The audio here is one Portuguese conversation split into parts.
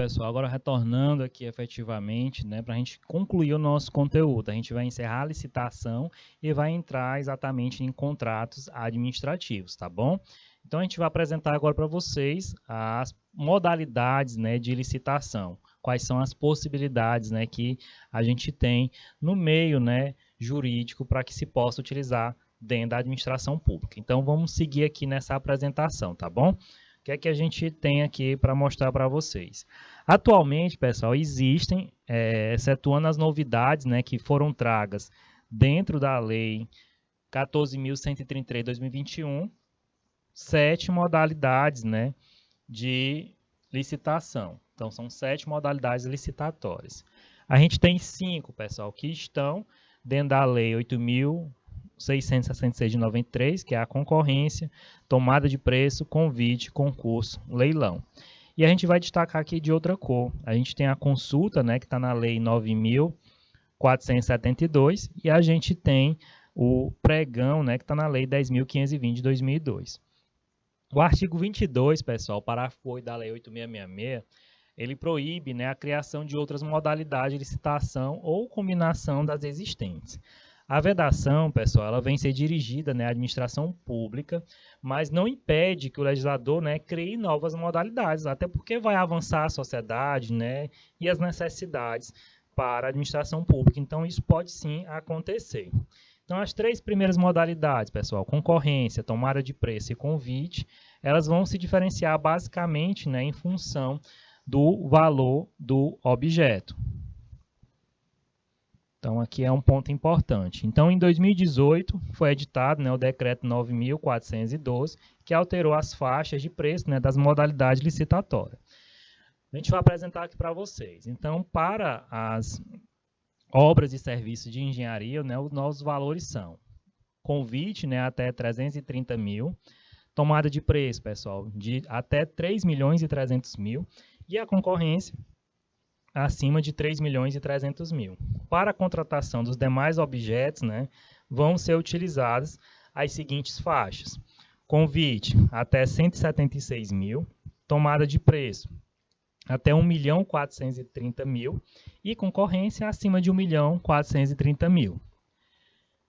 pessoal, agora retornando aqui efetivamente, né, para a gente concluir o nosso conteúdo. A gente vai encerrar a licitação e vai entrar exatamente em contratos administrativos, tá bom? Então a gente vai apresentar agora para vocês as modalidades, né, de licitação. Quais são as possibilidades, né, que a gente tem no meio, né, jurídico para que se possa utilizar dentro da administração pública. Então vamos seguir aqui nessa apresentação, tá bom? O que é que a gente tem aqui para mostrar para vocês? Atualmente, pessoal, existem, excetuando as novidades, né, que foram tragas dentro da Lei 14.133 de 2021, 7 modalidades, né, de licitação. Então, são 7 modalidades licitatórias. A gente tem 5, pessoal, que estão dentro da Lei 8.666 de 93, que é a concorrência, tomada de preço, convite, concurso, leilão. E a gente vai destacar aqui de outra cor. A gente tem a consulta, né, que está na Lei 9.472, e a gente tem o pregão, né, que está na Lei 10.520 de 2002. O artigo 22, pessoal, parágrafo 8 da Lei 8.666, ele proíbe, né, a criação de outras modalidades de licitação ou combinação das existentes. A vedação, pessoal, ela vem ser dirigida, né, à administração pública, mas não impede que o legislador, né, crie novas modalidades, até porque vai avançar a sociedade, né, e as necessidades para a administração pública. Então, isso pode sim acontecer. Então, as 3 primeiras modalidades, pessoal, concorrência, tomada de preço e convite, elas vão se diferenciar basicamente, né, em função do valor do objeto. Então, aqui é um ponto importante. Então, em 2018, foi editado, né, o Decreto 9.412, que alterou as faixas de preço, né, das modalidades licitatórias. A gente vai apresentar aqui para vocês. Então, para as obras e serviços de engenharia, né, os nossos valores são convite, né, até 330 mil, tomada de preço, pessoal, de até 3.300.000, e a concorrência acima de 3.300.000. Para a contratação dos demais objetos, né, vão ser utilizadas as seguintes faixas: convite até 176 mil, tomada de preço até 1.430.000 e concorrência acima de 1.430.000.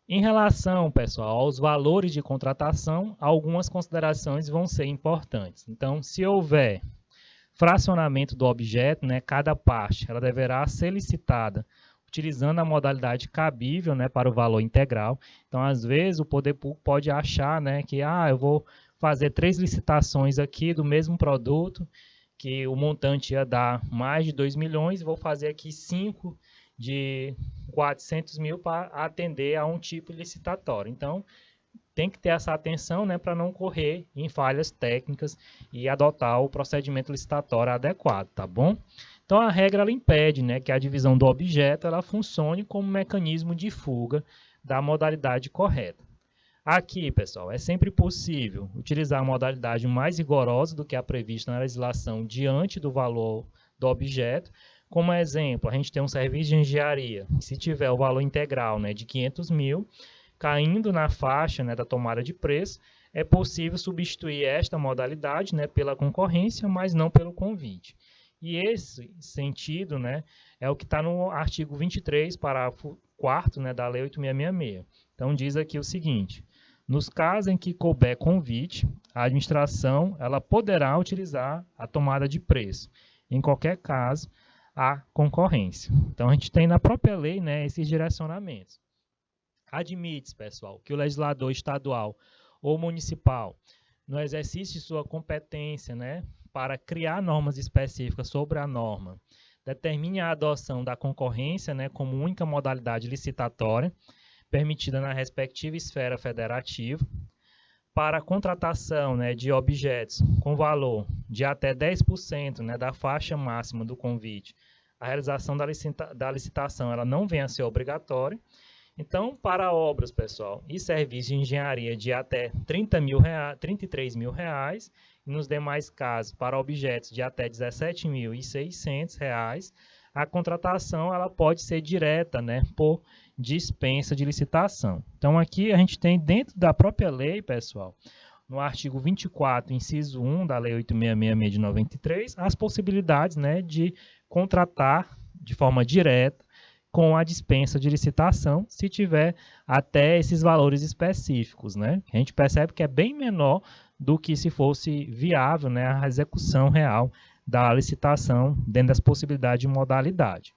Em relação, pessoal, aos valores de contratação, algumas considerações vão ser importantes. Então, se houver fracionamento do objeto, né, cada parte ela deverá ser licitada utilizando a modalidade cabível, né, para o valor integral. Então, às vezes, o poder público pode achar, né, que eu vou fazer 3 licitações aqui do mesmo produto, que o montante ia dar mais de 2 milhões, vou fazer aqui 5 de 400 mil para atender a um tipo licitatório. Então, tem que ter essa atenção, né, para não correr em falhas técnicas e adotar o procedimento licitatório adequado, tá bom? Então, a regra ela impede, né, que a divisão do objeto ela funcione como mecanismo de fuga da modalidade correta. Aqui, pessoal, é sempre possível utilizar a modalidade mais rigorosa do que a prevista na legislação diante do valor do objeto. Como exemplo, a gente tem um serviço de engenharia, se tiver o valor integral, né, de 500 mil, caindo na faixa, né, da tomada de preço, é possível substituir esta modalidade, né, pela concorrência, mas não pelo convite. E esse sentido, né, é o que está no artigo 23, parágrafo 4º, né, da Lei 8.666. Então, diz aqui o seguinte: nos casos em que couber convite, a administração ela poderá utilizar a tomada de preço. Em qualquer caso, a concorrência. Então, a gente tem na própria lei, né, esses direcionamentos. Admite-se, pessoal, que o legislador estadual ou municipal, no exercício de sua competência, né, para criar normas específicas sobre a norma, determine a adoção da concorrência, né, como única modalidade licitatória, permitida na respectiva esfera federativa, para a contratação, né, de objetos com valor de até 10%, né, da faixa máxima do convite. A realização da licitação ela não vem a ser obrigatória. Então, para obras, pessoal, e serviços de engenharia de até 33 mil reais, e nos demais casos, para objetos de até 17.600 reais, a contratação ela pode ser direta, né, por dispensa de licitação. Então, aqui a gente tem dentro da própria lei, pessoal, no artigo 24, inciso 1 da Lei 8666 de 93, as possibilidades, né, de contratar de forma direta com a dispensa de licitação, se tiver até esses valores específicos, né? A gente percebe que é bem menor do que se fosse viável, né, a execução real da licitação dentro das possibilidades de modalidade.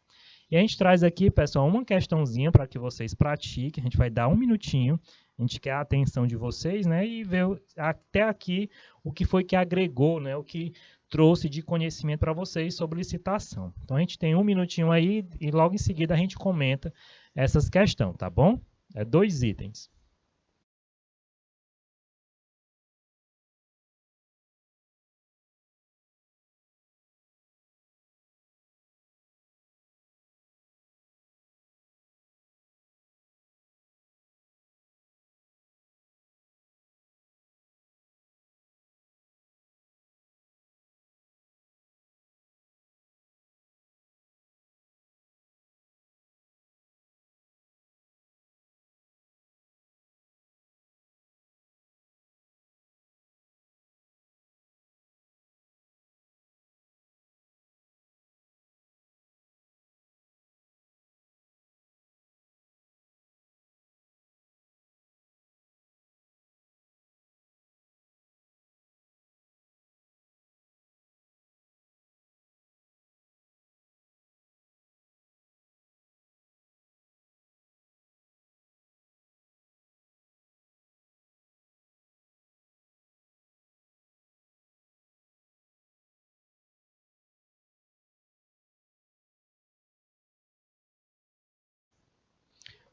E a gente traz aqui, pessoal, uma questãozinha para que vocês pratiquem, a gente vai dar um minutinho, a gente quer a atenção de vocês, né, e ver até aqui o que foi que agregou, né, o que trouxe de conhecimento para vocês sobre licitação. Então a gente tem um minutinho aí e logo em seguida a gente comenta essas questões, tá bom? É 2 itens.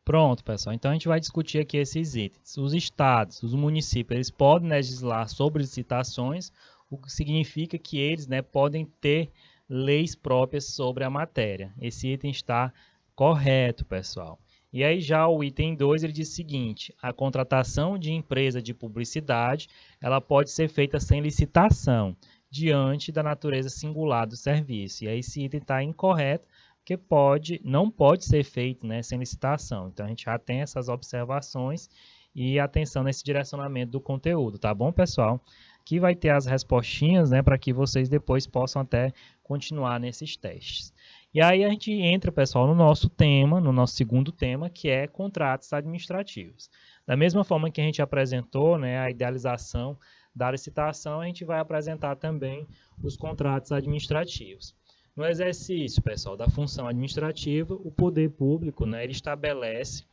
Pronto, pessoal. Então a gente vai discutir aqui esses itens. Os estados, os municípios, eles podem legislar sobre licitações, o que significa que eles, né, podem ter leis próprias sobre a matéria. Esse item está correto, pessoal. E aí já o item 2, ele diz o seguinte: a contratação de empresa de publicidade, ela pode ser feita sem licitação, diante da natureza singular do serviço. E aí esse item está incorreto, que não pode ser feito, né, sem licitação. Então a gente já tem essas observações e atenção nesse direcionamento do conteúdo, tá bom, pessoal? Aqui vai ter as respostinhas, né, para que vocês depois possam até continuar nesses testes. E aí a gente entra, pessoal, no nosso tema, no nosso segundo tema, que é contratos administrativos. Da mesma forma que a gente apresentou, né, a idealização da licitação, a gente vai apresentar também os contratos administrativos. No exercício, pessoal, da função administrativa, o poder público, né, ele estabelece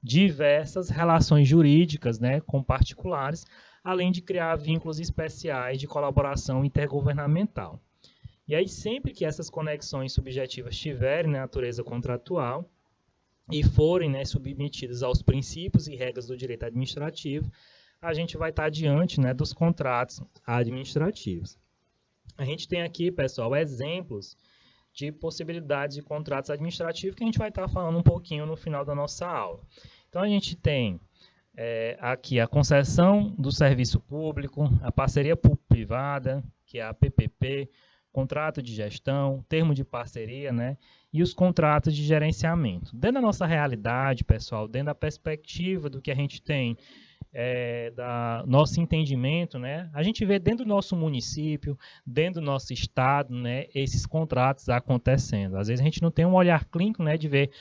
diversas relações jurídicas, né, com particulares, além de criar vínculos especiais de colaboração intergovernamental. E aí, sempre que essas conexões subjetivas tiverem, né, natureza contratual e forem, né, submetidas aos princípios e regras do direito administrativo, a gente vai estar diante, né, dos contratos administrativos. A gente tem aqui, pessoal, exemplos de possibilidades de contratos administrativos que a gente vai estar falando um pouquinho no final da nossa aula. Então, a gente tem aqui a concessão do serviço público, a parceria público-privada, que é a PPP, contrato de gestão, termo de parceria, né, e os contratos de gerenciamento. Dentro da nossa realidade, pessoal, dentro da perspectiva do que a gente tem, da nosso entendimento, né, a gente vê dentro do nosso município, dentro do nosso estado, né, esses contratos acontecendo. Às vezes a gente não tem um olhar clínico, né, de ver,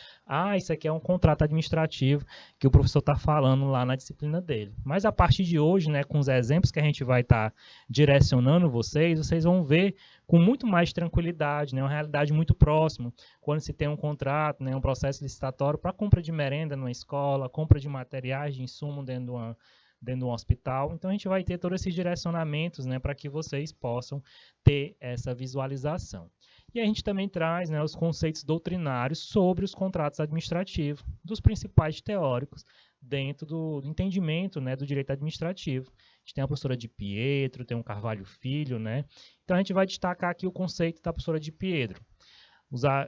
isso aqui é um contrato administrativo que o professor está falando lá na disciplina dele. Mas a partir de hoje, né, com os exemplos que a gente vai estar direcionando vocês vão ver com muito mais tranquilidade, né, uma realidade muito próxima, quando se tem um contrato, né, um processo licitatório para compra de merenda numa escola, compra de materiais de insumo dentro de um hospital. Então a gente vai ter todos esses direcionamentos, né, para que vocês possam ter essa visualização. E a gente também traz, né, os conceitos doutrinários sobre os contratos administrativos, dos principais teóricos dentro do entendimento, né, do direito administrativo. A gente tem a professora de Pietro, tem o Carvalho Filho, né? Então a gente vai destacar aqui o conceito da professora de Pietro.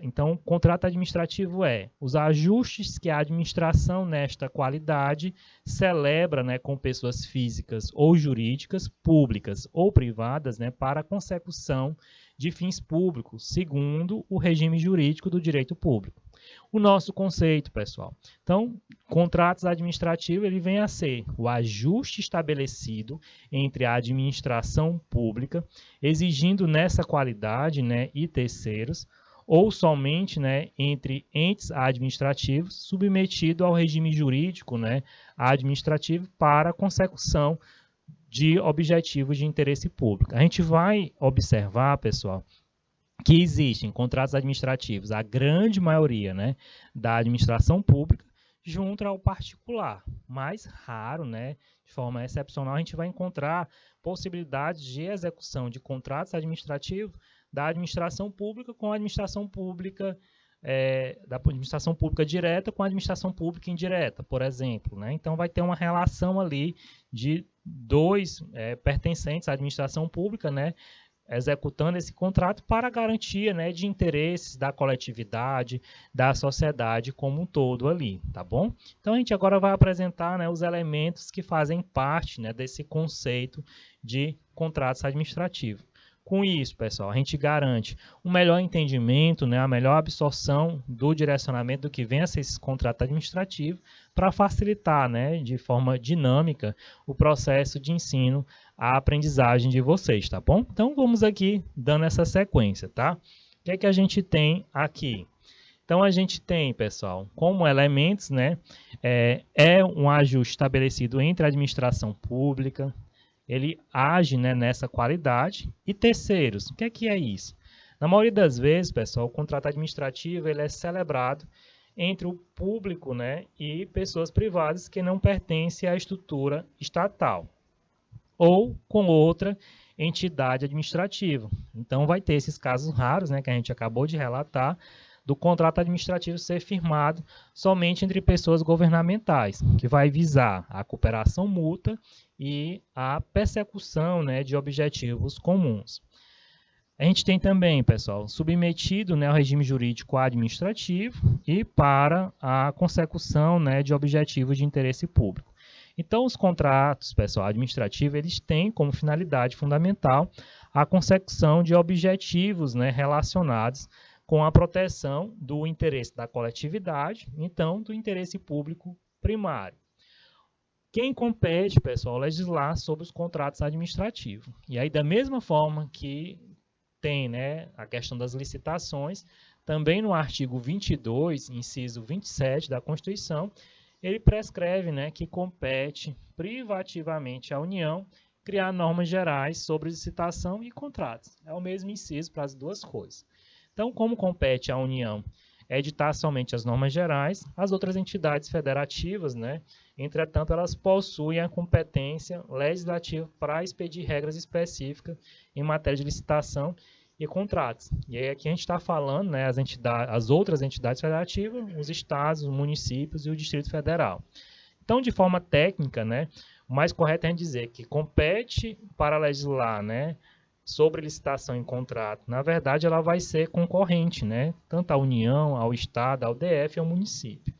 Então, o contrato administrativo é os ajustes que a administração nesta qualidade celebra, né, com pessoas físicas ou jurídicas, públicas ou privadas, né, para a consecução de fins públicos, segundo o regime jurídico do direito público. O nosso conceito, pessoal. Então, contratos administrativos, ele vem a ser o ajuste estabelecido entre a administração pública, exigindo nessa qualidade, né, e terceiros, ou somente, né, entre entes administrativos, submetido ao regime jurídico, né, administrativo para consecução de objetivos de interesse público. A gente vai observar, pessoal, que existem contratos administrativos, a grande maioria, né, da administração pública, junto ao particular. Mais raro, né, de forma excepcional, a gente vai encontrar possibilidades de execução de contratos administrativos da administração pública com a administração pública, da administração pública direta com a administração pública indireta, por exemplo, né? Então, vai ter uma relação ali de dois pertencentes à administração pública, né, executando esse contrato para a garantia, né, de interesses da coletividade, da sociedade como um todo ali, tá bom? Então, a gente agora vai apresentar, né, os elementos que fazem parte, né, desse conceito de contratos administrativos. Com isso, pessoal, a gente garante um melhor entendimento, né, a melhor absorção do direcionamento do que vem a ser esse contrato administrativo para facilitar, né, de forma dinâmica o processo de ensino, a aprendizagem de vocês, tá bom? Então, vamos aqui dando essa sequência, tá? O que é que a gente tem aqui? Então, a gente tem, pessoal, como elementos, né, um ajuste estabelecido entre a administração pública, ele age, né, nessa qualidade. E terceiros, o que é isso? Na maioria das vezes, pessoal, o contrato administrativo ele é celebrado entre o público, né, e pessoas privadas que não pertencem à estrutura estatal ou com outra entidade administrativa. Então, vai ter esses casos raros, né, que a gente acabou de relatar, do contrato administrativo ser firmado somente entre pessoas governamentais, que vai visar a cooperação mútua e a persecução, né, de objetivos comuns. A gente tem também, pessoal, submetido, né, ao regime jurídico administrativo e para a consecução, né, de objetivos de interesse público. Então, os contratos, pessoal, administrativos, eles têm como finalidade fundamental a consecução de objetivos, né, relacionados com a proteção do interesse da coletividade, então, do interesse público primário. Quem compete, pessoal, legislar sobre os contratos administrativos. E aí, da mesma forma que tem, né, a questão das licitações, também no artigo 22, inciso 27 da Constituição, ele prescreve, né, que compete privativamente à União criar normas gerais sobre licitação e contratos. É o mesmo inciso para as duas coisas. Então, como compete à União editar somente as normas gerais, as outras entidades federativas, né, entretanto, elas possuem a competência legislativa para expedir regras específicas em matéria de licitação e contratos. E aí aqui a gente está falando, né, as outras entidades federativas, os estados, os municípios e o Distrito Federal. Então, de forma técnica, né, o mais correto é a gente dizer que compete para legislar, né, sobre licitação em contrato. Na verdade, ela vai ser concorrente, né, tanto à União, ao Estado, ao DF e ao município.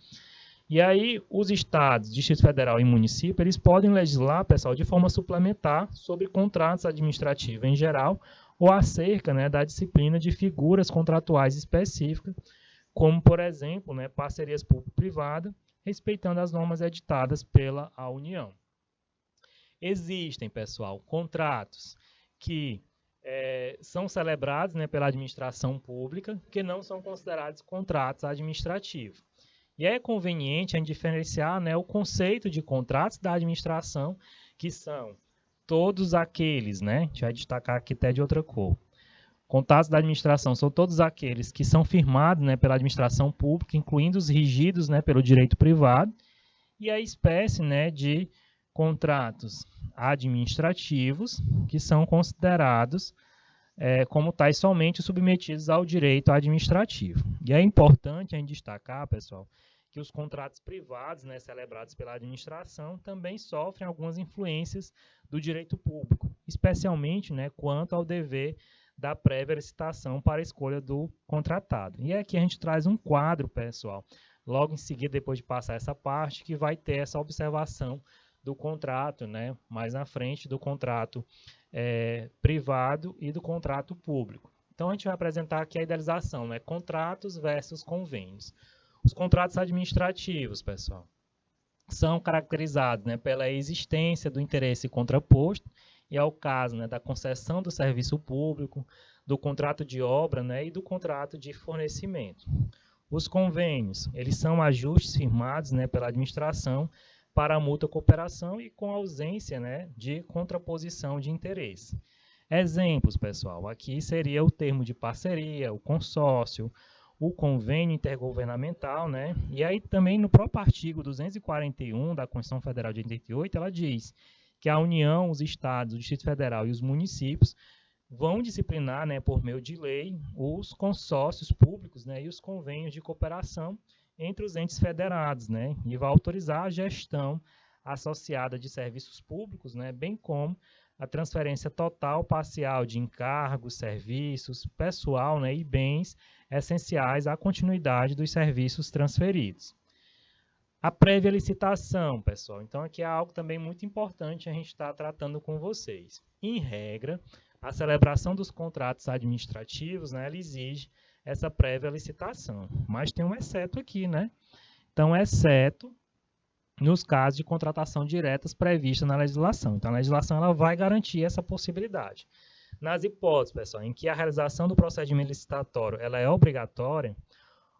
E aí, os estados, Distrito Federal e município, eles podem legislar, pessoal, de forma suplementar sobre contratos administrativos em geral ou acerca, né, da disciplina de figuras contratuais específicas, como, por exemplo, né, parcerias público-privada, respeitando as normas editadas pela União. Existem, pessoal, contratos que são celebrados, né, pela administração pública, que não são considerados contratos administrativos. E é conveniente a gente diferenciar, né, o conceito de contratos da administração, que são todos aqueles, né, a gente vai destacar aqui até de outra cor. Contratos da administração são todos aqueles que são firmados, né, pela administração pública, incluindo os regidos, né, pelo direito privado, e a espécie, né, de contratos administrativos, que são considerados como tais somente submetidos ao direito administrativo. E é importante a gente destacar, pessoal, que os contratos privados, né, celebrados pela administração também sofrem algumas influências do direito público, especialmente, né, quanto ao dever da prévia licitação para a escolha do contratado. E aqui a gente traz um quadro, pessoal, logo em seguida, depois de passar essa parte, que vai ter essa observação do contrato, né, mais na frente do contrato privado e do contrato público. Então, a gente vai apresentar aqui a idealização, né? Contratos versus convênios. Os contratos administrativos, pessoal, são caracterizados, né, pela existência do interesse contraposto, e é o caso, né, da concessão do serviço público, do contrato de obra, né, e do contrato de fornecimento. Os convênios, eles são ajustes firmados, né, pela administração para a mútua cooperação e com ausência, né, de contraposição de interesse. Exemplos, pessoal, aqui seria o termo de parceria, o consórcio, o convênio intergovernamental, né? E aí também no próprio artigo 241 da Constituição Federal de 88, ela diz que a União, os estados, o Distrito Federal e os municípios vão disciplinar, né, por meio de lei, os consórcios públicos, né, e os convênios de cooperação entre os entes federados, né, e vai autorizar a gestão associada de serviços públicos, né, bem como a transferência total, parcial de encargos, serviços, pessoal, né, e bens essenciais à continuidade dos serviços transferidos. A prévia licitação, pessoal. Então, aqui é algo também muito importante a gente estar tratando com vocês. Em regra, a celebração dos contratos administrativos, né, ela exige essa prévia licitação. Mas tem um exceto aqui, né? Então, exceto nos casos de contratação diretas previstas na legislação. Então, a legislação ela vai garantir essa possibilidade. Nas hipóteses, pessoal, em que a realização do procedimento licitatório ela é obrigatória,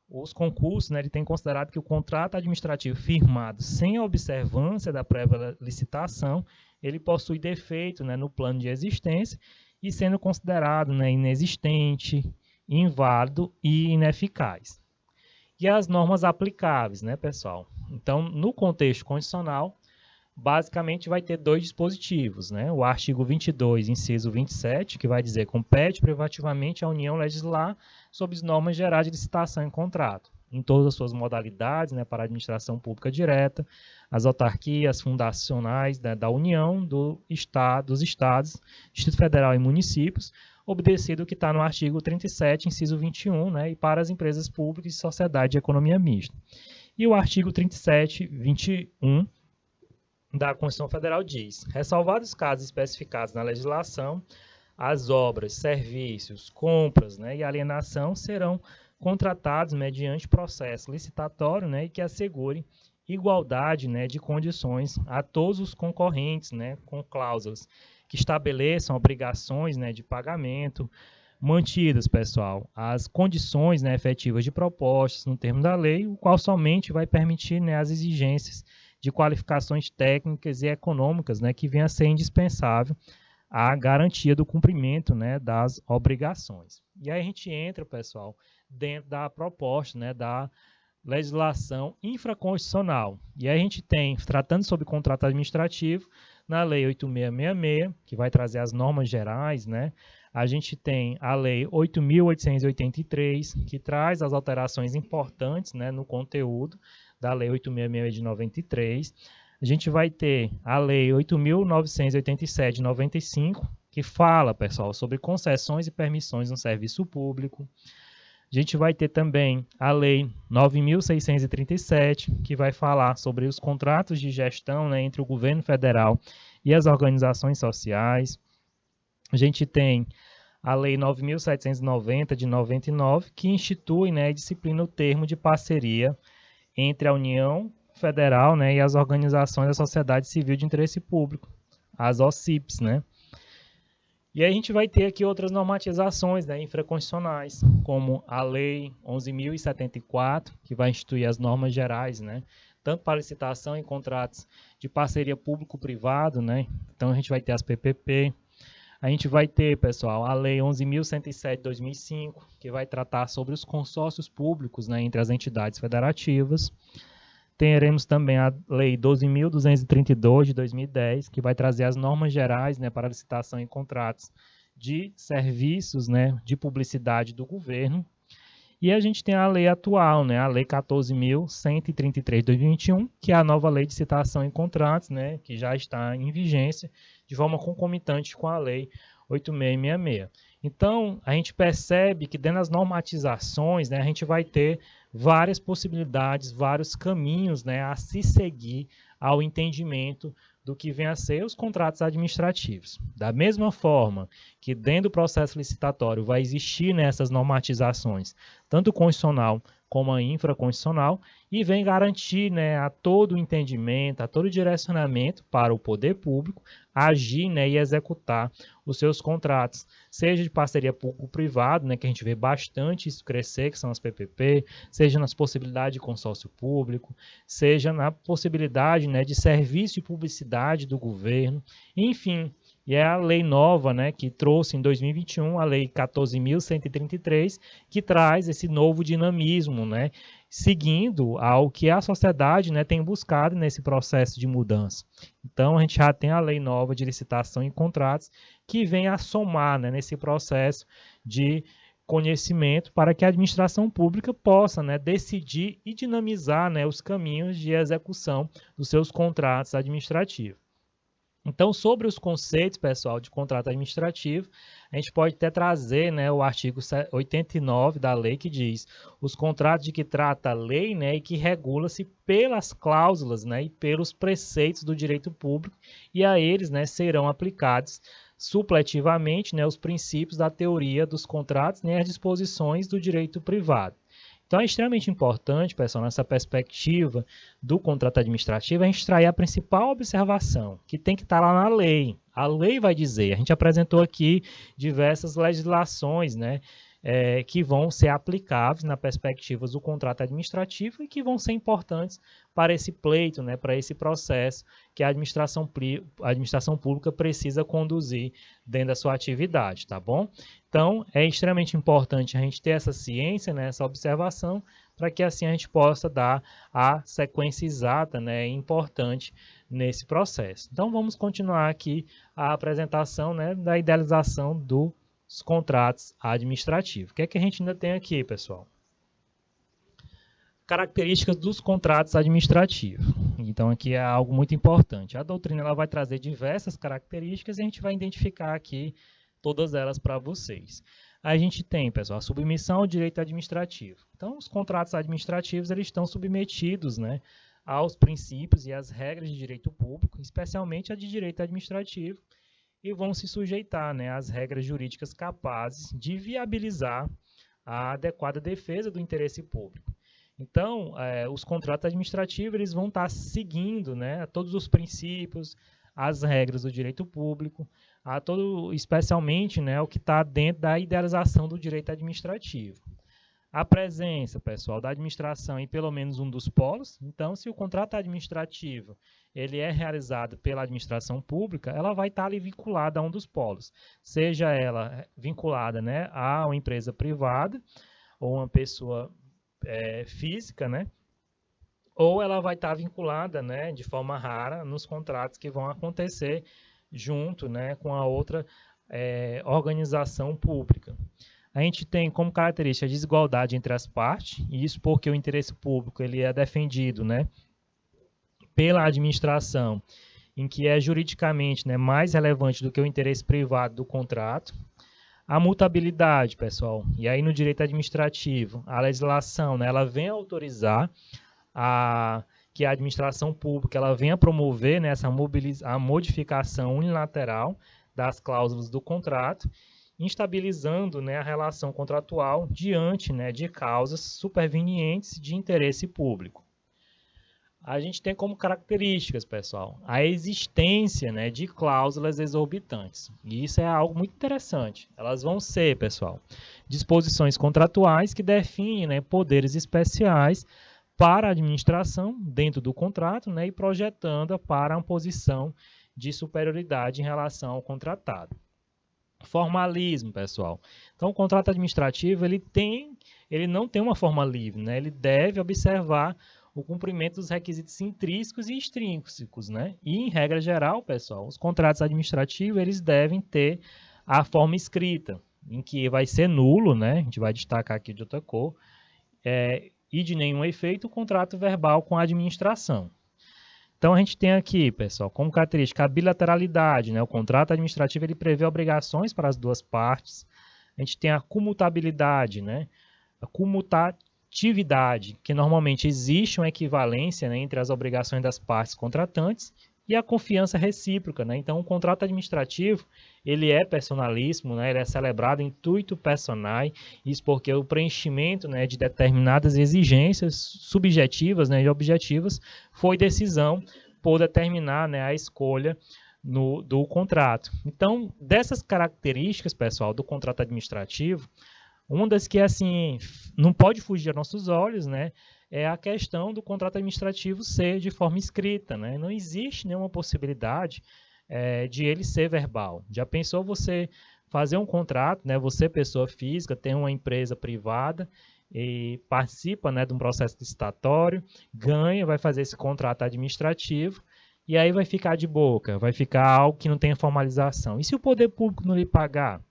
os concursos, né, ele tem considerado que o contrato administrativo firmado sem a observância da prévia licitação, ele possui defeito, né, no plano de existência e sendo considerado, né, inexistente, inválido e ineficaz. E as normas aplicáveis, né, pessoal? Então, no contexto constitucional, basicamente vai ter dois dispositivos, né? O artigo 22, inciso 27, que vai dizer: compete privativamente à União legislar sobre as normas gerais de licitação em contrato, em todas as suas modalidades, né, para a administração pública direta, as autarquias fundacionais, né, da União, dos estados, Distrito Federal e municípios, obedecido o que está no artigo 37, inciso 21, né, e para as empresas públicas e sociedade de economia mista. E o artigo 37, 21 da Constituição Federal diz: ressalvados os casos especificados na legislação, as obras, serviços, compras, né, e alienação serão contratados mediante processo licitatório, né, e que assegure igualdade, né, de condições a todos os concorrentes, né, com cláusulas que estabeleçam obrigações, né, de pagamento, mantidas, pessoal, as condições, né, efetivas de propostas no termo da lei, o qual somente vai permitir, né, as exigências de qualificações técnicas e econômicas, né, que venha a ser indispensável à garantia do cumprimento, né, das obrigações. E aí a gente entra, pessoal, dentro da proposta, né, da legislação infraconstitucional. E aí a gente tem, tratando sobre contrato administrativo, na Lei 8666, que vai trazer as normas gerais, né, a gente tem a Lei 8.883, que traz as alterações importantes, né, no conteúdo da Lei 866 de 93. A gente vai ter a Lei 8.987 de 95, que fala, pessoal, sobre concessões e permissões no serviço público. A gente vai ter também a Lei 9.637, que vai falar sobre os contratos de gestão, né, entre o governo federal e as organizações sociais. A gente tem a Lei 9.790 de 99, que institui, né, e disciplina o termo de parceria entre a União Federal, né, e as organizações da sociedade civil de interesse público, as OCIPs, né? E aí a gente vai ter aqui outras normatizações, né, infraconstitucionais, como a Lei 11.074, que vai instituir as normas gerais, né, tanto para licitação em contratos de parceria público-privado, né? Então a gente vai ter as PPP. A gente vai ter, pessoal, a Lei 11.107 de 2005, que vai tratar sobre os consórcios públicos, né, entre as entidades federativas. Teremos também a Lei 12.232 de 2010, que vai trazer as normas gerais, né, para licitação em contratos de serviços, né, de publicidade do governo. E a gente tem a lei atual, né, a Lei 14.133 de 2021, que é a nova lei de licitação em contratos, né, que já está em vigência de forma concomitante com a Lei 8.666. Então, a gente percebe que dentro das normatizações, né, a gente vai ter várias possibilidades, vários caminhos, né, a se seguir ao entendimento do que vem a ser os contratos administrativos. Da mesma forma que dentro do processo licitatório vai existir nessas normatizações, tanto constitucional como a infraconstitucional, e vem garantir, né, a todo o entendimento, a todo o direcionamento para o poder público agir, né, e executar os seus contratos, seja de parceria público-privado, né, que a gente vê bastante isso crescer, que são as PPP, seja nas possibilidades de consórcio público, seja na possibilidade, né, de serviço de publicidade do governo, enfim. E é a lei nova, né, que trouxe em 2021, a lei 14.133, que traz esse novo dinamismo, né, seguindo ao que a sociedade, né, tem buscado nesse processo de mudança. Então, a gente já tem a lei nova de licitação e contratos, que vem a somar, né, nesse processo de conhecimento para que a administração pública possa, né, decidir e dinamizar, né, os caminhos de execução dos seus contratos administrativos. Então, sobre os conceitos, pessoal, de contrato administrativo, a gente pode até trazer, né, o artigo 89 da lei, que diz os contratos de que trata a lei, né, e que regula-se pelas cláusulas, né, e pelos preceitos do direito público, e a eles, né, serão aplicados supletivamente, né, os princípios da teoria dos contratos, né, as disposições do direito privado. Então, é extremamente importante, pessoal, nessa perspectiva do contrato administrativo, a gente extrair a principal observação, que tem que estar lá na lei. A lei vai dizer, a gente apresentou aqui diversas legislações, né, que vão ser aplicáveis na perspectiva do contrato administrativo e que vão ser importantes para esse pleito, né, para esse processo que a administração pública precisa conduzir dentro da sua atividade, tá bom? Então, é extremamente importante a gente ter essa ciência, né, essa observação, para que assim a gente possa dar a sequência exata, né, importante nesse processo. Então, vamos continuar aqui a apresentação, né, da idealização dos contratos administrativos. O que é que a gente ainda tem aqui, pessoal? Características dos contratos administrativos. Então, aqui é algo muito importante. A doutrina ela vai trazer diversas características e a gente vai identificar aqui todas elas para vocês. A gente tem, pessoal, a submissão ao direito administrativo. Então, os contratos administrativos eles estão submetidos, né, aos princípios e às regras de direito público, especialmente a de direito administrativo, e vão se sujeitar, né, às regras jurídicas capazes de viabilizar a adequada defesa do interesse público. Então, os contratos administrativos eles vão estar seguindo, né, todos os princípios, as regras do direito público, especialmente, né, o que está dentro da idealização do direito administrativo. A presença, pessoal, da administração em pelo menos um dos polos. Então, se o contrato administrativo ele é realizado pela administração pública, ela vai estar ali vinculada a um dos polos, seja ela vinculada, né, a uma empresa privada ou uma pessoa física, né, ou ela vai estar vinculada, né, de forma rara nos contratos que vão acontecer junto, né, com a outra organização pública. A gente tem como característica a desigualdade entre as partes, e isso porque o interesse público ele é defendido, né, pela administração, em que é juridicamente, né, mais relevante do que o interesse privado do contrato. A mutabilidade, pessoal, e aí no direito administrativo, a legislação, né, ela vem autorizar que a administração pública ela venha promover, né, a modificação unilateral das cláusulas do contrato, instabilizando, né, a relação contratual diante, né, de causas supervenientes de interesse público. A gente tem como características, pessoal, a existência, né, de cláusulas exorbitantes. E isso é algo muito interessante. Elas vão ser, pessoal, disposições contratuais que definem, né, poderes especiais para a administração dentro do contrato, né, e projetando para uma posição de superioridade em relação ao contratado. Formalismo, pessoal. Então, o contrato administrativo ele não tem uma forma livre, né? Ele deve observar o cumprimento dos requisitos intrínsecos e extrínsecos, né? E, em regra geral, pessoal, os contratos administrativos eles devem ter a forma escrita, em que vai ser nulo, né? A gente vai destacar aqui de outra cor, e de nenhum efeito o contrato verbal com a administração. Então, a gente tem aqui, pessoal, como característica a bilateralidade, né? O contrato administrativo ele prevê obrigações para as duas partes. A gente tem a comutabilidade, né? A comutatividade, que normalmente existe uma equivalência, né, entre as obrigações das partes contratantes e a confiança recíproca, né? Então, o contrato administrativo, ele é personalíssimo, né? Ele é celebrado intuito personae, isso porque o preenchimento, né, de determinadas exigências subjetivas, né, e objetivas foi decisão por determinar, né, a escolha do contrato. Então, dessas características, pessoal, do contrato administrativo, uma das que, assim, não pode fugir aos nossos olhos, né, é a questão do contrato administrativo ser de forma escrita, né? Não existe nenhuma possibilidade de ele ser verbal. Já pensou você fazer um contrato, né? Você, pessoa física, tem uma empresa privada e participa, né, de um processo licitatório, ganha, vai fazer esse contrato administrativo, e aí vai ficar de boca, vai ficar algo que não tem formalização. E se o poder público não lhe pagar?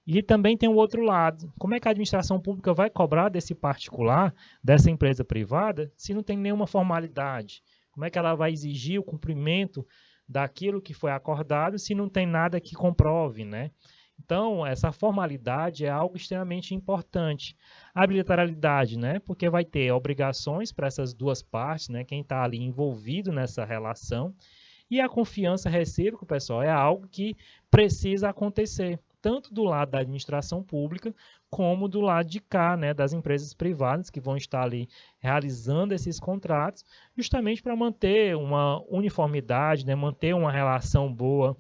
E também tem o outro lado. Como é que a administração pública vai cobrar desse particular, dessa empresa privada, se não tem nenhuma formalidade? Como é que ela vai exigir o cumprimento daquilo que foi acordado se não tem nada que comprove, né? Então, essa formalidade é algo extremamente importante. A habilitaralidade, né? Porque vai ter obrigações para essas duas partes, né? Quem está ali envolvido nessa relação. E a confiança recíproca, pessoal, é algo que precisa acontecer, tanto do lado da administração pública, como do lado de cá, né, das empresas privadas que vão estar ali realizando esses contratos, justamente para manter uma uniformidade, né, manter uma relação boa,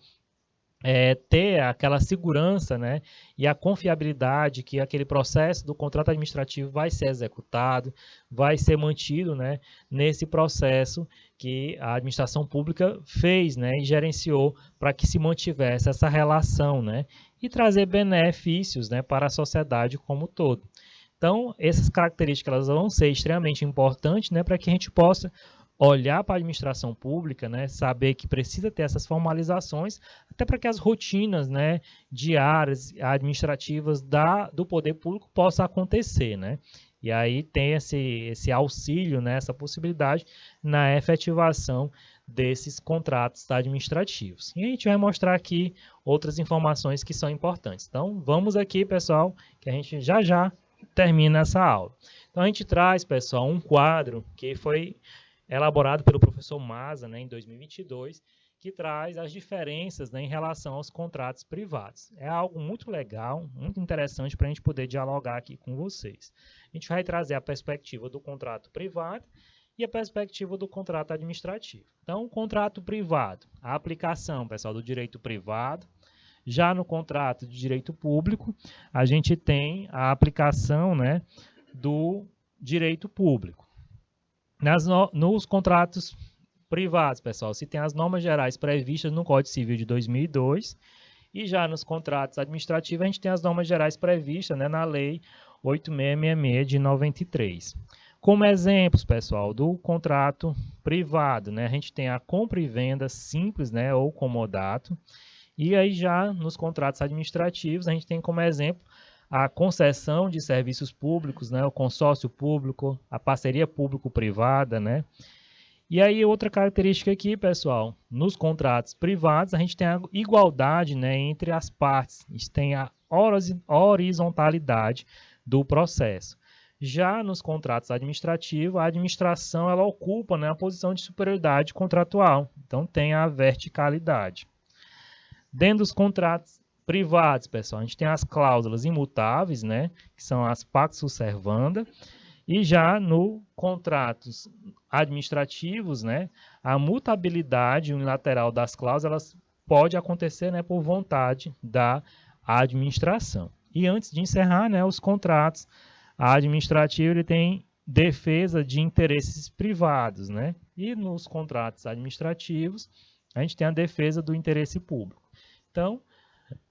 ter aquela segurança, né, e a confiabilidade que aquele processo do contrato administrativo vai ser executado, vai ser mantido, né, nesse processo que a administração pública fez, né, e gerenciou para que se mantivesse essa relação, né, e trazer benefícios, né, para a sociedade como um todo. Então, essas características elas vão ser extremamente importantes, né, para que a gente possa olhar para a administração pública, né, saber que precisa ter essas formalizações, até para que as rotinas, né, diárias, administrativas do poder público possam acontecer, né? E aí tem esse auxílio, né, essa possibilidade na efetivação desses contratos administrativos. E a gente vai mostrar aqui outras informações que são importantes. Então, vamos aqui, pessoal, que a gente já termina essa aula. Então, a gente traz, pessoal, um quadro que foi elaborado pelo professor Maza, né, em 2022, que traz as diferenças, né, em relação aos contratos privados. É algo muito legal, muito interessante para a gente poder dialogar aqui com vocês. A gente vai trazer a perspectiva do contrato privado e a perspectiva do contrato administrativo. Então, o contrato privado, a aplicação, pessoal, do direito privado. Já no contrato de direito público, a gente tem a aplicação, né, do direito público. Nos contratos privados, pessoal, se tem as normas gerais previstas no Código Civil de 2002, e já nos contratos administrativos a gente tem as normas gerais previstas, né, na Lei 8666 de 93. Como exemplos, pessoal, do contrato privado, né, a gente tem a compra e venda simples, né, ou comodato, e aí já nos contratos administrativos a gente tem como exemplo a concessão de serviços públicos, né, o consórcio público, a parceria público-privada, né? E aí outra característica aqui, pessoal, nos contratos privados a gente tem a igualdade, né, entre as partes, a gente tem a horizontalidade do processo. Já nos contratos administrativos, a administração ela ocupa, né, a posição de superioridade contratual, então tem a verticalidade. Dentro dos contratos privados, pessoal, a gente tem as cláusulas imutáveis, né, que são as pactus servanda, e já no contratos administrativos, né, a mutabilidade unilateral das cláusulas pode acontecer, né, por vontade da administração. E antes de encerrar, né, os contratos administrativos ele tem defesa de interesses privados, né, e nos contratos administrativos a gente tem a defesa do interesse público. Então,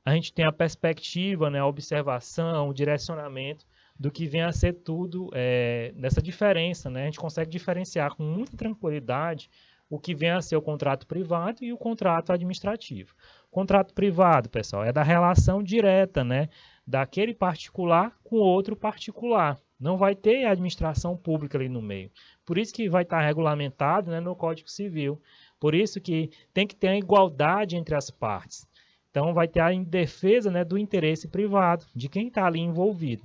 a gente tem a perspectiva, né, a observação, o direcionamento do que vem a ser tudo dessa diferença, né? A gente consegue diferenciar com muita tranquilidade o que vem a ser o contrato privado e o contrato administrativo. O contrato privado, pessoal, é da relação direta, né, daquele particular com outro particular. Não vai ter administração pública ali no meio. Por isso que vai estar regulamentado, né, no Código Civil. Por isso que tem que ter a igualdade entre as partes. Então, vai ter a defesa, né, do interesse privado, de quem está ali envolvido.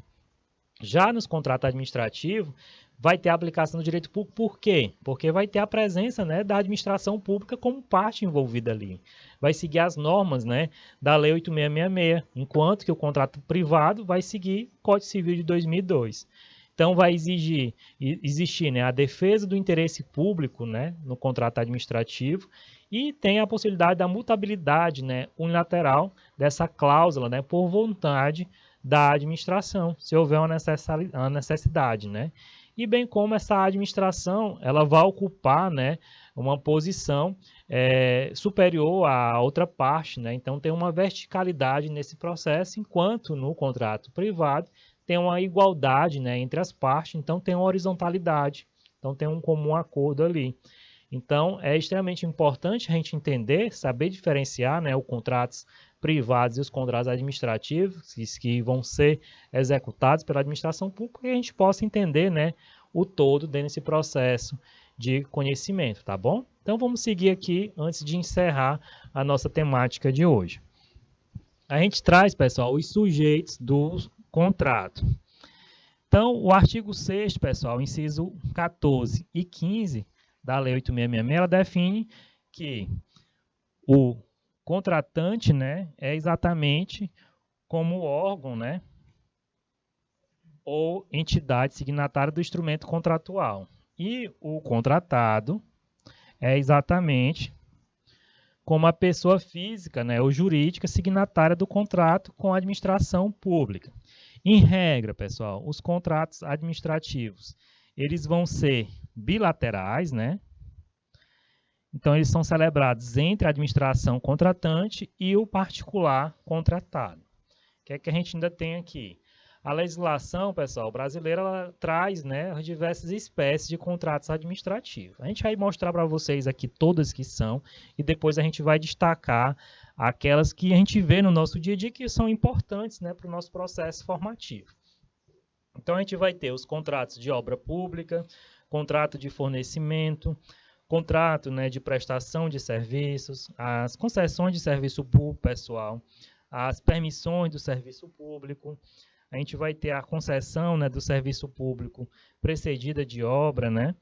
Já nos contratos administrativos, vai ter a aplicação do direito público. Por quê? Porque vai ter a presença, né, da administração pública como parte envolvida ali. Vai seguir as normas, né, da Lei 8666, enquanto que o contrato privado vai seguir o Código Civil de 2002. Então, vai existir, né, a defesa do interesse público, né, no contrato administrativo, e tem a possibilidade da mutabilidade, né, unilateral dessa cláusula, né, por vontade da administração, se houver uma necessidade, né? E bem como essa administração, ela vai ocupar, né, uma posição superior à outra parte, né? Então tem uma verticalidade nesse processo, enquanto no contrato privado tem uma igualdade, né, entre as partes, então tem uma horizontalidade, então tem um comum acordo ali. Então é extremamente importante a gente entender, saber diferenciar, né, os contratos privados e os contratos administrativos que vão ser executados pela administração pública, e a gente possa entender, né, o todo dentro desse processo de conhecimento, tá bom? Então vamos seguir aqui antes de encerrar a nossa temática de hoje. A gente traz, pessoal, os sujeitos do contrato. Então, o artigo 6º, pessoal, inciso 14 e 15 da Lei 8666, ela define que o contratante, né, é exatamente como órgão, né, ou entidade signatária do instrumento contratual. E o contratado é exatamente como a pessoa física, né, ou jurídica signatária do contrato com a administração pública. Em regra, pessoal, os contratos administrativos, eles vão ser bilaterais, né? Então, eles são celebrados entre a administração contratante e o particular contratado. O que é que a gente ainda tem aqui? A legislação, pessoal, brasileira, ela traz, né, as diversas espécies de contratos administrativos. A gente vai mostrar para vocês aqui todas que são, e depois a gente vai destacar aquelas que a gente vê no nosso dia a dia que são importantes, né, para o nosso processo formativo. Então, a gente vai ter os contratos de obra pública, contrato de fornecimento, contrato, né, de prestação de serviços, as concessões de serviço público, pessoal, as permissões do serviço público. A gente vai ter a concessão, né, do serviço público precedida de obra, né?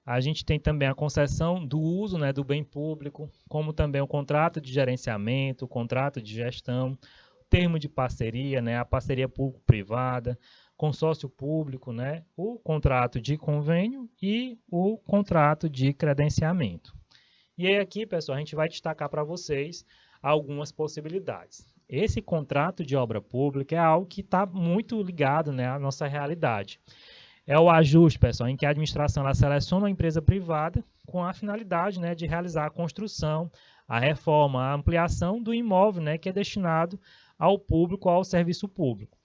A gente tem também a concessão do uso, né, do bem público, como também o contrato de gerenciamento, o contrato de gestão, termo de parceria, né, a parceria público-privada, consórcio público, né, o contrato de convênio e o contrato de credenciamento. E aí aqui, pessoal, a gente vai destacar para vocês algumas possibilidades. Esse contrato de obra pública é algo que está muito ligado, né, à nossa realidade. É o ajuste, pessoal, em que a administração ela seleciona uma empresa privada com a finalidade, né, de realizar a construção, a reforma, a ampliação do imóvel, né, que é destinado ao público, ao serviço público.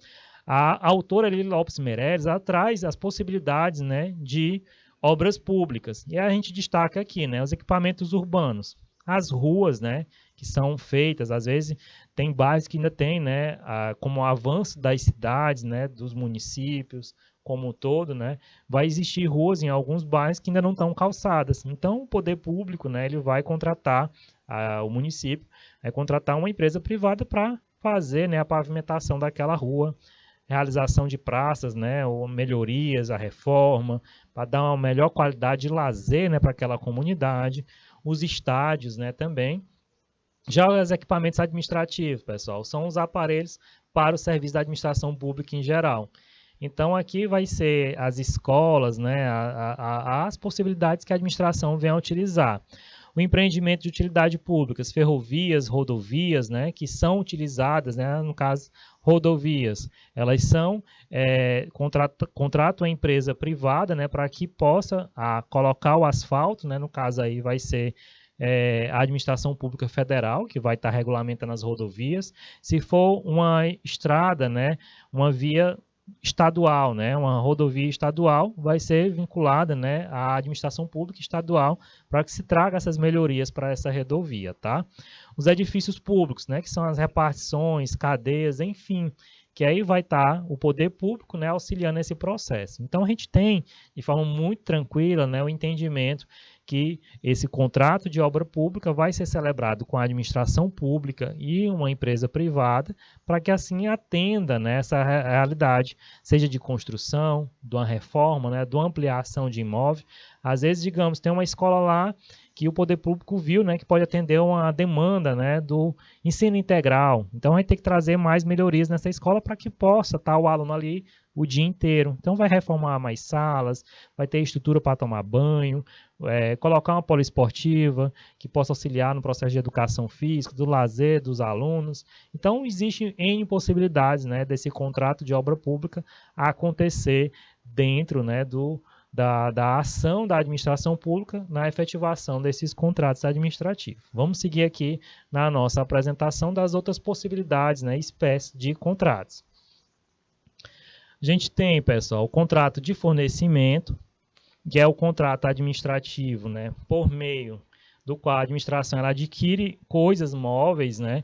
A autora Lili Lopes Meireles traz as possibilidades, né, de obras públicas. E a gente destaca aqui, né, os equipamentos urbanos, as ruas, né, que são feitas, às vezes tem bairros que ainda tem, né, como o avanço das cidades, né, dos municípios como um todo, né, vai existir ruas em alguns bairros que ainda não estão calçadas. Então, o poder público, né, ele vai contratar, o município vai contratar uma empresa privada para fazer, né, a pavimentação daquela rua, realização de praças, né, ou melhorias, a reforma, para dar uma melhor qualidade de lazer, né, para aquela comunidade, os estádios, né, também. Já os equipamentos administrativos, pessoal, são os aparelhos para o serviço da administração pública em geral. Então, aqui vai ser as escolas, né, as possibilidades que a administração vem a utilizar. O empreendimento de utilidade pública, as ferrovias, rodovias, né, que são utilizadas, né, no caso, rodovias, elas são, contratam a empresa privada, né, para que possa colocar o asfalto, né, no caso aí vai ser a administração pública federal, que vai estar regulamentando as rodovias. Se for uma estrada, né, uma via estadual, né, uma rodovia estadual, vai ser vinculada, né, à administração pública estadual para que se traga essas melhorias para essa rodovia, tá? Os edifícios públicos, né, que são as repartições, cadeias, enfim, que aí vai estar o poder público, né, auxiliando esse processo. Então, a gente tem, de forma muito tranquila, né, o entendimento que esse contrato de obra pública vai ser celebrado com a administração pública e uma empresa privada, para que assim atenda, né, essa realidade, seja de construção, de uma reforma, né, de uma ampliação de imóvel. Às vezes, digamos, tem uma escola lá que o poder público viu, né, que pode atender uma demanda, né, do ensino integral. Então, a gente tem que trazer mais melhorias nessa escola para que possa estar o aluno ali o dia inteiro. Então, vai reformar mais salas, vai ter estrutura para tomar banho, colocar uma poliesportiva que possa auxiliar no processo de educação física, do lazer dos alunos. Então, existem N possibilidades, né, desse contrato de obra pública acontecer dentro, né, da ação da administração pública na efetivação desses contratos administrativos. Vamos seguir aqui na nossa apresentação das outras possibilidades, né, espécies de contratos. A gente tem, pessoal, o contrato de fornecimento, que é o contrato administrativo, né, por meio do qual a administração ela adquire coisas móveis, né,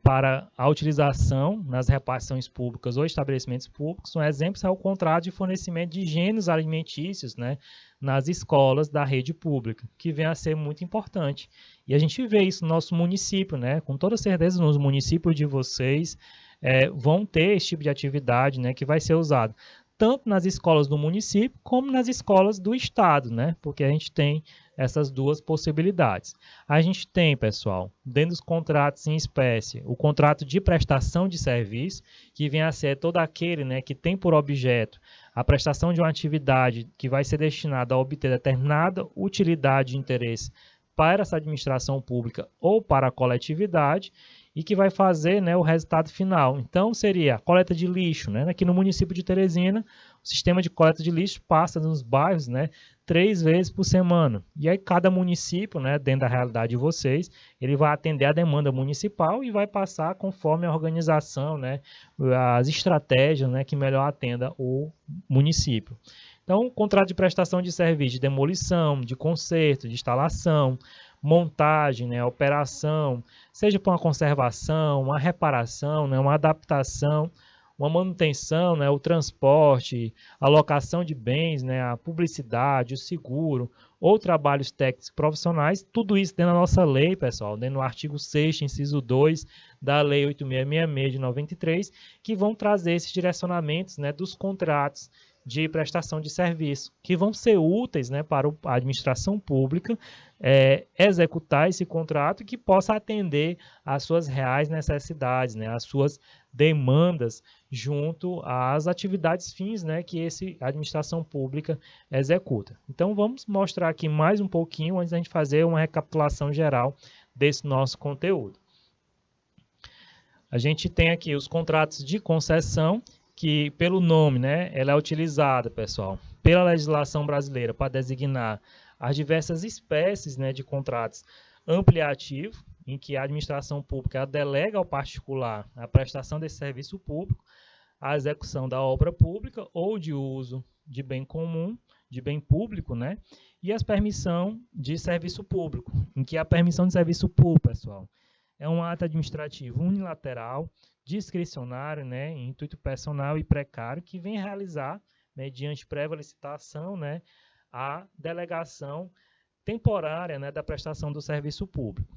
para a utilização nas repartições públicas ou estabelecimentos públicos. Um exemplo é o contrato de fornecimento de gêneros alimentícios, né, nas escolas da rede pública, que vem a ser muito importante. E a gente vê isso no nosso município, né, com toda certeza nos municípios de vocês vão ter esse tipo de atividade, né, que vai ser usado tanto nas escolas do município como nas escolas do estado, né? Porque a gente tem essas duas possibilidades. A gente tem, pessoal, dentro dos contratos em espécie, o contrato de prestação de serviço, que vem a ser todo aquele, né, que tem por objeto a prestação de uma atividade que vai ser destinada a obter determinada utilidade de interesse para essa administração pública ou para a coletividade, e que vai fazer, né, o resultado final. Então, seria a coleta de lixo, né? Aqui no município de Teresina, o sistema de coleta de lixo passa nos bairros, né, 3 vezes por semana. E aí cada município, né, dentro da realidade de vocês, ele vai atender a demanda municipal e vai passar conforme a organização, né, as estratégias, né, que melhor atenda o município. Então, contrato de prestação de serviço de demolição, de conserto, de instalação, montagem, né, operação, seja para uma conservação, uma reparação, né, uma adaptação, uma manutenção, né, o transporte, a locação de bens, né, a publicidade, o seguro, ou trabalhos técnicos profissionais, tudo isso dentro da nossa lei, pessoal, dentro do artigo 6º, inciso 2 da Lei 8.666 de 93, que vão trazer esses direcionamentos, né, dos contratos de prestação de serviço, que vão ser úteis, né, para a administração pública executar esse contrato que possa atender às suas reais necessidades, né, às suas demandas junto às atividades fins, né, que a administração pública executa. Então, vamos mostrar aqui mais um pouquinho antes da gente fazer uma recapitulação geral desse nosso conteúdo. A gente tem aqui os contratos de concessão, que pelo nome, né, ela é utilizada, pessoal, pela legislação brasileira para designar as diversas espécies, né, de contratos ampliativos, em que a administração pública delega ao particular a prestação desse serviço público, a execução da obra pública ou de uso de bem comum, de bem público, né, e as permissão de serviço público, em que a permissão de serviço público, pessoal, é um ato administrativo unilateral, discricionário, né, intuito personal e precário, que vem realizar, mediante prévia licitação, né, a delegação temporária, né, da prestação do serviço público.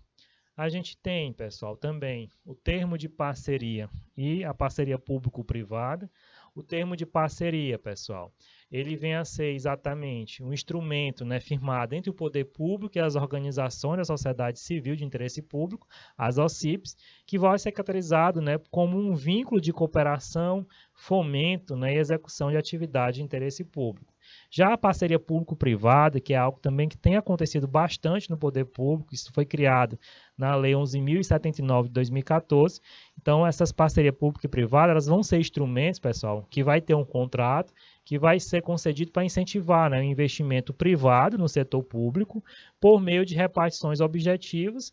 A gente tem, pessoal, também o termo de parceria e a parceria público-privada. O termo de parceria, pessoal, ele vem a ser exatamente um instrumento, né, firmado entre o poder público e as organizações da sociedade civil de interesse público, as OCIPs, que vai ser caracterizado, né, como um vínculo de cooperação, fomento, né, e execução de atividade de interesse público. Já a parceria público-privada, que é algo também que tem acontecido bastante no poder público, isso foi criado na Lei 11.079 de 2014. Então, essas parcerias pública e privada, elas vão ser instrumentos, pessoal, que vai ter um contrato que vai ser concedido para incentivar, né, o investimento privado no setor público por meio de repartições objetivas,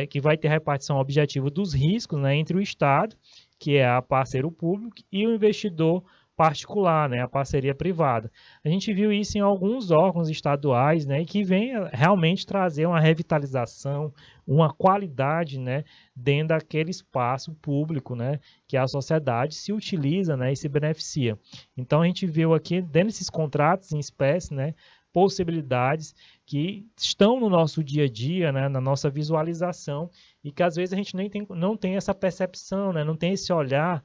que vai ter repartição objetiva dos riscos, né, entre o Estado, que é a parceiro público, e o investidor particular, né, a parceria privada. A gente viu isso em alguns órgãos estaduais, né, e que vem realmente trazer uma revitalização, uma qualidade, né, dentro daquele espaço público, né, que a sociedade se utiliza, né, e se beneficia. Então a gente viu aqui, dentro desses contratos em espécie, né, possibilidades que estão no nosso dia a dia, né, na nossa visualização, e que às vezes a gente não tem essa percepção, né, não tem esse olhar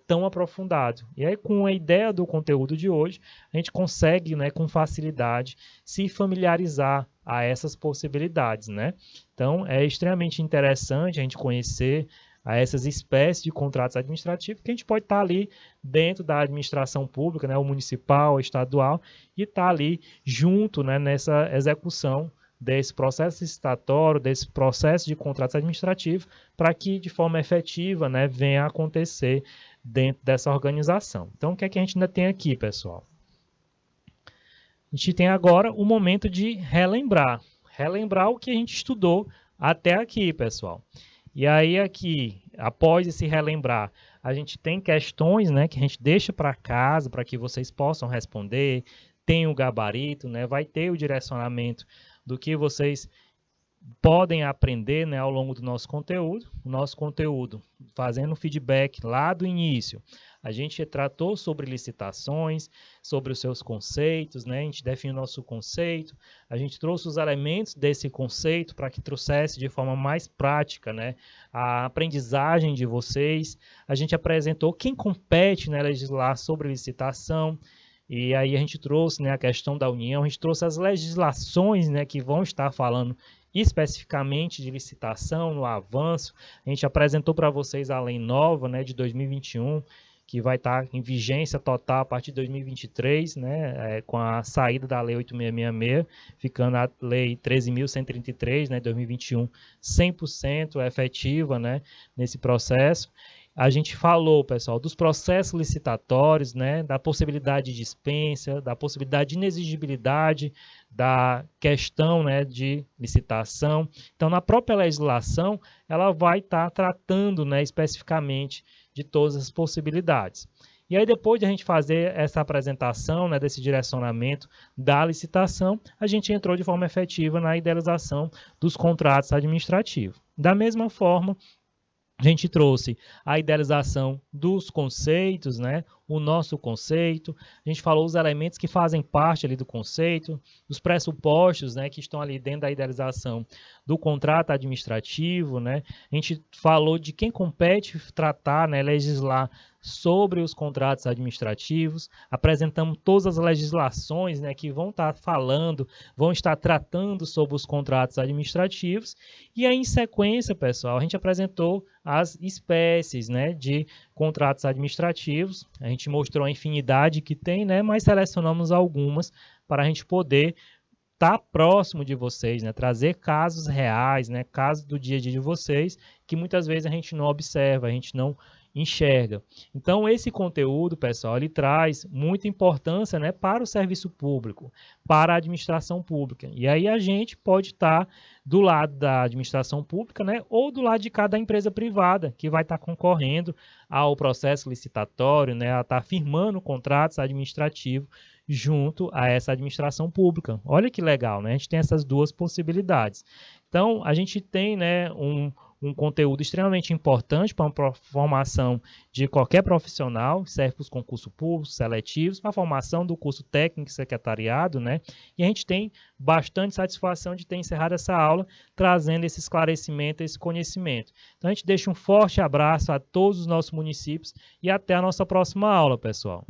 tão aprofundado. E aí, com a ideia do conteúdo de hoje, a gente consegue, né, com facilidade se familiarizar a essas possibilidades, né? Então, é extremamente interessante a gente conhecer a essas espécies de contratos administrativos, que a gente pode estar ali dentro da administração pública, né, o municipal, o estadual, e estar ali junto, né, nessa execução desse processo licitatório, desse processo de contratos administrativos, para que de forma efetiva, né, venha a acontecer dentro dessa organização. Então, o que é que a gente ainda tem aqui, pessoal? A gente tem agora o momento de relembrar o que a gente estudou até aqui, pessoal. E aí aqui, após esse relembrar, a gente tem questões, né, que a gente deixa para casa para que vocês possam responder, tem o gabarito, né, vai ter o direcionamento do que vocês podem aprender, né, ao longo do nosso conteúdo. O nosso conteúdo, fazendo feedback lá do início, a gente tratou sobre licitações, sobre os seus conceitos, né? A gente definiu o nosso conceito, a gente trouxe os elementos desse conceito para que trouxesse de forma mais prática, né, a aprendizagem de vocês. A gente apresentou quem compete, né, legislar sobre licitação, e aí a gente trouxe, né, a questão da União, a gente trouxe as legislações, né, que vão estar falando especificamente de licitação, no avanço. A gente apresentou para vocês a lei nova, né, de 2021, que vai estar em vigência total a partir de 2023, né, com a saída da Lei 8666, ficando a Lei 13.133, né, 2021, 100% efetiva, né, nesse processo. A gente falou, pessoal, dos processos licitatórios, né, da possibilidade de dispensa, da possibilidade de inexigibilidade, da questão, né, de licitação. Então, na própria legislação, ela vai estar tratando, né, especificamente de todas as possibilidades. E aí, depois de a gente fazer essa apresentação, né, desse direcionamento da licitação, a gente entrou de forma efetiva na idealização dos contratos administrativos. Da mesma forma, a gente trouxe a idealização dos conceitos, né? O nosso conceito, a gente falou os elementos que fazem parte ali do conceito, os pressupostos, né, que estão ali dentro da idealização do contrato administrativo, né? A gente falou de quem compete tratar, né, legislar sobre os contratos administrativos, apresentamos todas as legislações, né, que vão estar falando, vão estar tratando sobre os contratos administrativos, e aí em sequência, pessoal, a gente apresentou as espécies, né, de contratos administrativos. A gente mostrou a infinidade que tem, né, mas selecionamos algumas para a gente poder estar próximo de vocês, né, trazer casos reais, né, casos do dia a dia de vocês, que muitas vezes a gente não observa, a gente não enxerga. Então, esse conteúdo, pessoal, ele traz muita importância, né, para o serviço público, para a administração pública. E aí a gente pode estar do lado da administração pública, né, ou do lado de cada empresa privada que vai estar concorrendo ao processo licitatório, né, a estar firmando contratos administrativos junto a essa administração pública. Olha que legal, né? A gente tem essas duas possibilidades. Então, a gente tem, né, um conteúdo extremamente importante para a formação de qualquer profissional, serve para os concursos públicos, seletivos, para a formação do curso técnico e secretariado, né? E a gente tem bastante satisfação de ter encerrado essa aula, trazendo esse esclarecimento, esse conhecimento. Então, a gente deixa um forte abraço a todos os nossos municípios e até a nossa próxima aula, pessoal.